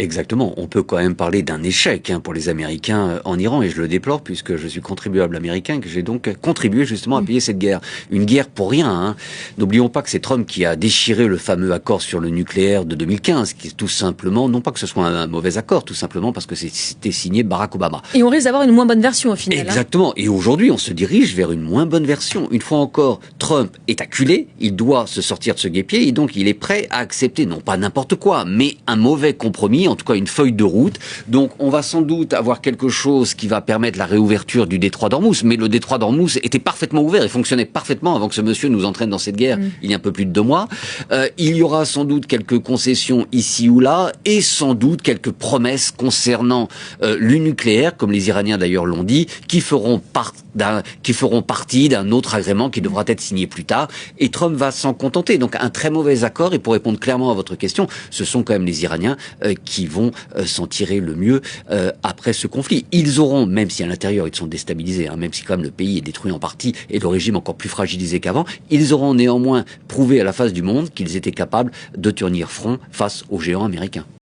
Exactement. On peut quand même parler d'un échec pour les Américains en Iran, et je le déplore puisque je suis contribuable américain et que j'ai donc contribué justement à payer cette guerre. Une guerre pour rien. N'oublions pas que c'est Trump qui a déchiré le fameux accord sur le nucléaire de 2015, qui est tout simplement, non pas que ce soit un mauvais accord, tout simplement parce que c'était signé Barack Obama. Et on risque d'avoir une moins bonne version au final. Exactement. Et aujourd'hui, on se dirige vers une moins bonne version. Une fois encore, Trump est acculé, il doit se sortir de ce guêpier et donc il est prêt à accepter, non pas n'importe quoi, mais un mauvais compromis, en tout cas une feuille de route. Donc on va sans doute avoir quelque chose qui va permettre la réouverture du détroit d'Ormuz, mais le détroit d'Ormuz était parfaitement ouvert, il fonctionnait parfaitement avant que ce monsieur nous entraîne dans cette guerre il y a un peu plus de 2 mois. Il y aura sans doute quelques concessions ici ou là et sans doute quelques promesses concernant le nucléaire, comme les Iraniens d'ailleurs l'ont dit, qui feront partie d'un autre agrément qui devra être signé plus tard. Et Trump va s'en contenter. Donc un très mauvais accord. Et pour répondre clairement à votre question, ce sont quand même les Iraniens qui vont s'en tirer le mieux après ce conflit. Ils auront, même si à l'intérieur ils sont déstabilisés, même si quand même le pays est détruit en partie et le régime encore plus fragilisé qu'avant, ils auront néanmoins prouvé à la face du monde qu'ils étaient capables de tenir front face aux géants américains.